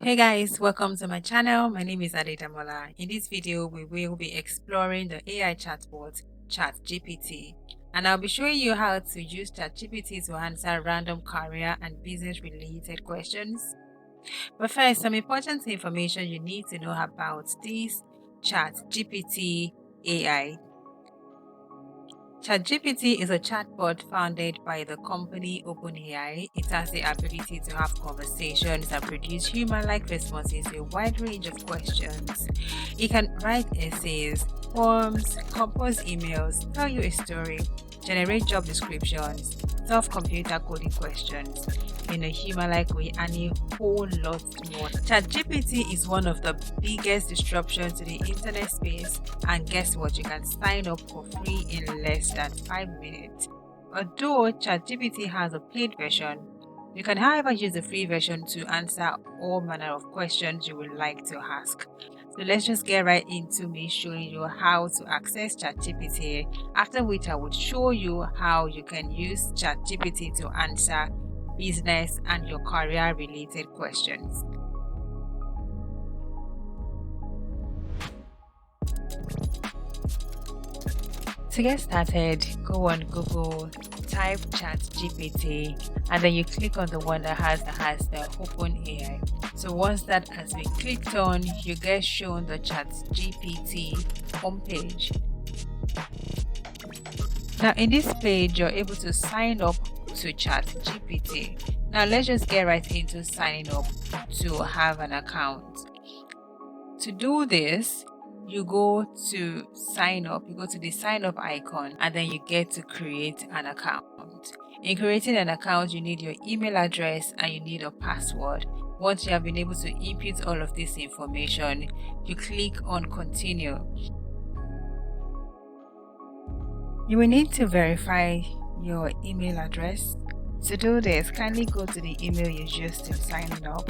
Hey guys, welcome to my channel. My name is Adedamola. In this video, we will be exploring the AI chatbot ChatGPT, and I'll be showing you how to use ChatGPT to answer random career and business related questions. But first, some important information you need to know about this ChatGPT AI. ChatGPT is a chatbot founded by the company OpenAI. It has the ability to have conversations and produce human-like responses to a wide range of questions. It can write essays, poems, compose emails, tell you a story, generate job descriptions, solve computer coding questions in a human-like way, and a whole lot more. ChatGPT is one of the biggest disruptions to the internet space, and guess what? You can sign up for free in less than 5 minutes. Although ChatGPT has a paid version, you can however use the free version to answer all manner of questions you would like to ask. So let's just get right into me showing you how to access ChatGPT, after which I would show you how you can use ChatGPT to answer business and your career related questions. To get started, go on Google, type ChatGPT, and then you click on the one that has the OpenAI. So once that has been clicked on, you get shown the ChatGPT homepage. Now in this page, you're able to sign up to ChatGPT. Now let's just get right into signing up to have an account. To do this, you go to sign up, you go to the sign up icon, and then you get to create an account. In creating an account, you need your email address and you need a password. Once you have been able to input all of this information, you click on continue. You will need to verify your email address. To do this, kindly go to the email you used in signing up.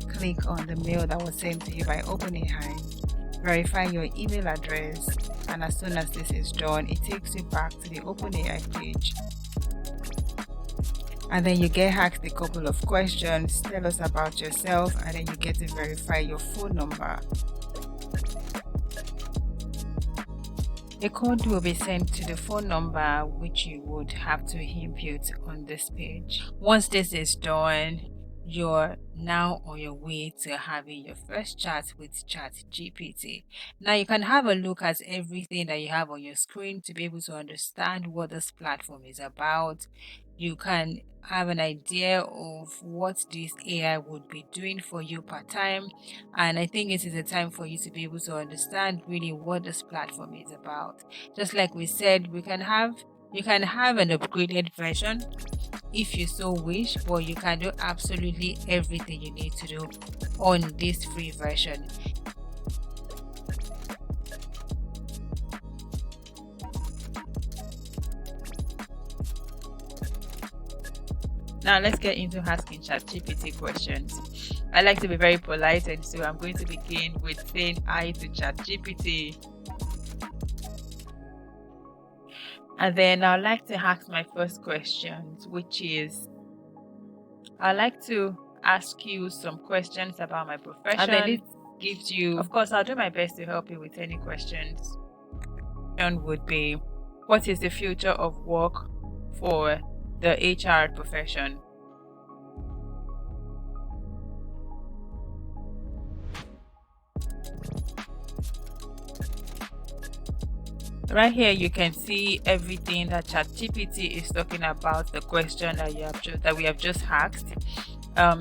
Click on the mail that was sent to you by OpenAI. Verify your email address, and as soon as this is done, it takes you back to the OpenAI page. And then you get asked a couple of questions. Tell us about yourself, and then you get to verify your phone number. A code will be sent to the phone number which you would have to input on this page. Once this is done, you're now on your way to having your first chat with ChatGPT. Now you can have a look at everything that you have on your screen to be able to understand what this platform is about. You can have an idea of what this AI would be doing for you part time, and I think it is a time for you to be able to understand really what this platform is about. Just like we said, you can have an upgraded version if you so wish, but you can do absolutely everything you need to do on this free version. Now let's get into asking ChatGPT questions. I like to be very polite, and so I'm going to begin with saying hi to ChatGPT. And then I'd like to ask my first questions, which is, I'd like to ask you some questions about my profession. And then it gives you, of course, I'll do my best to help you with any questions. Question would be, what is the future of work for the HR profession? Right here, you can see everything that ChatGPT is talking about, the question that we have just asked.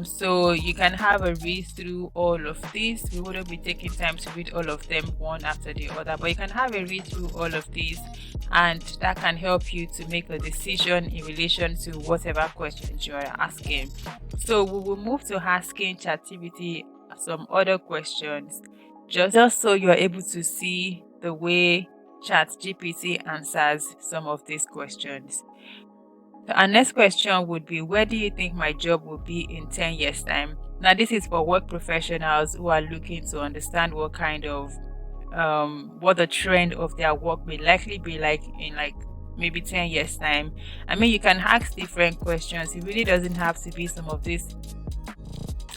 So you can have a read through all of these. We wouldn't be taking time to read all of them one after the other, but you can have a read through all of these, and that can help you to make a decision in relation to whatever questions you are asking. So we will move to asking ChatGPT some other questions, just so you are able to see the way ChatGPT answers some of these questions. Our next question would be, where do you think my job will be in 10 years time? Now this is for work professionals who are looking to understand what kind of what the trend of their work may likely be like in maybe 10 years time. I mean, you can ask different questions. It really doesn't have to be some of these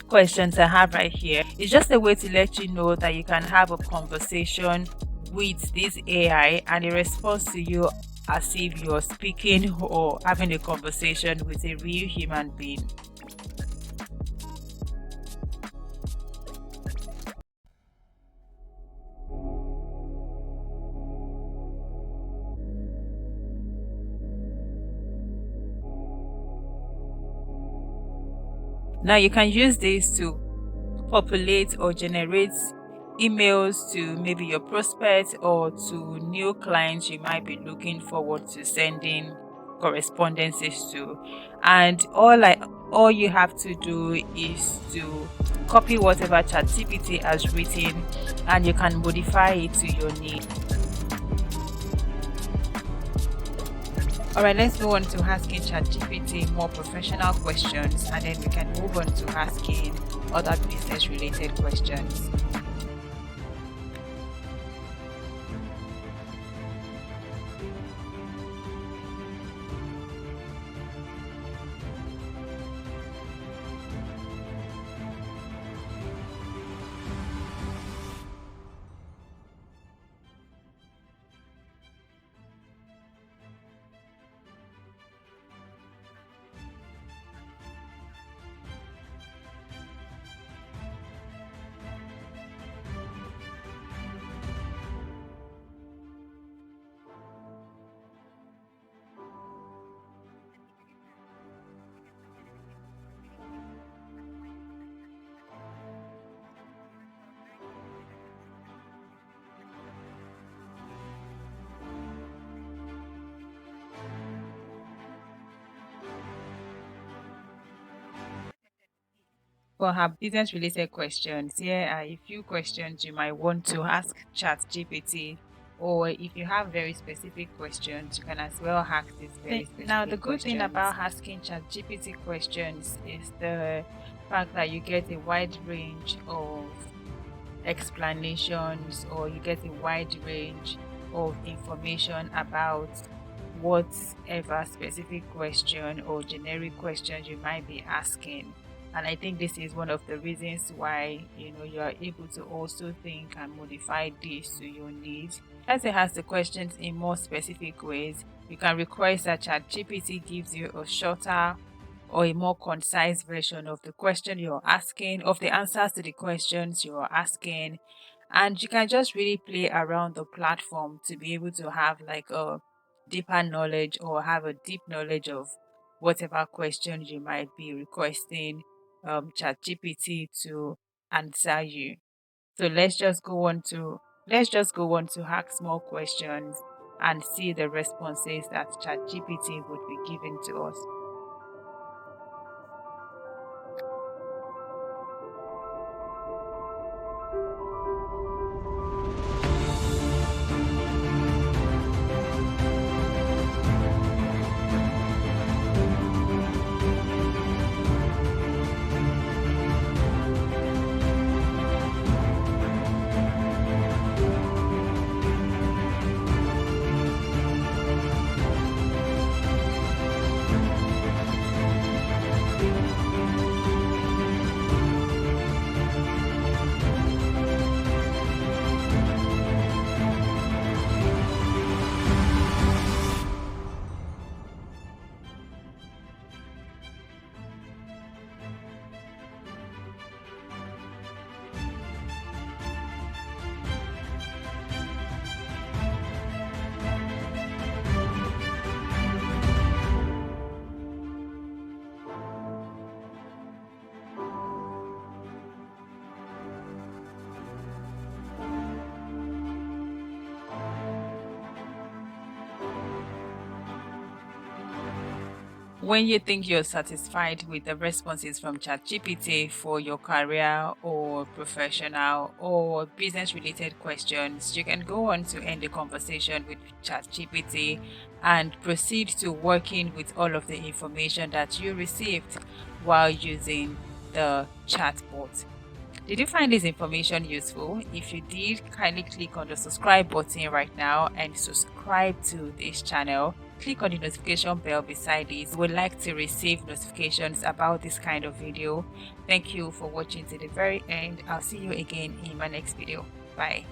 questions I have right here is just a way to let you know that you can have a conversation with this AI and it responds to you as if you're speaking or having a conversation with a real human being. Now you can use this to populate or generate emails to maybe your prospects or to new clients you might be looking forward to sending correspondences to. And all you have to do is to copy whatever ChatGPT has written and you can modify it to your need. Alright, let's go on to asking ChatGPT more professional questions and then we can move on to asking other business related questions. For her business related questions, here are a few questions you might want to ask ChatGPT, or if you have very specific questions, you can as well ask these very specific Now, the good thing about asking ChatGPT questions is the fact that you get a wide range of explanations or you get a wide range of information about whatever specific question or generic questions you might be asking. And I think this is one of the reasons why you are able to also think and modify this to your needs. As it has the questions in more specific ways, you can request that ChatGPT gives you a shorter or a more concise version of the question you're asking, of the answers to the questions you're asking. And you can just really play around the platform to be able to have like a deeper knowledge or have a deep knowledge of whatever questions you might be requesting ChatGPT to answer you. So let's just go on to ask more questions and see the responses that ChatGPT would be giving to us. When you think you're satisfied with the responses from ChatGPT for your career or professional or business related questions, you can go on to end the conversation with ChatGPT and proceed to working with all of the information that you received while using the chatbot. Did you find this information useful? If you did, kindly click on the subscribe button right now and subscribe to this channel click on the notification bell beside it. We'd like to receive notifications about this kind of video. Thank you for watching to the very end. I'll see you again in my next video. Bye.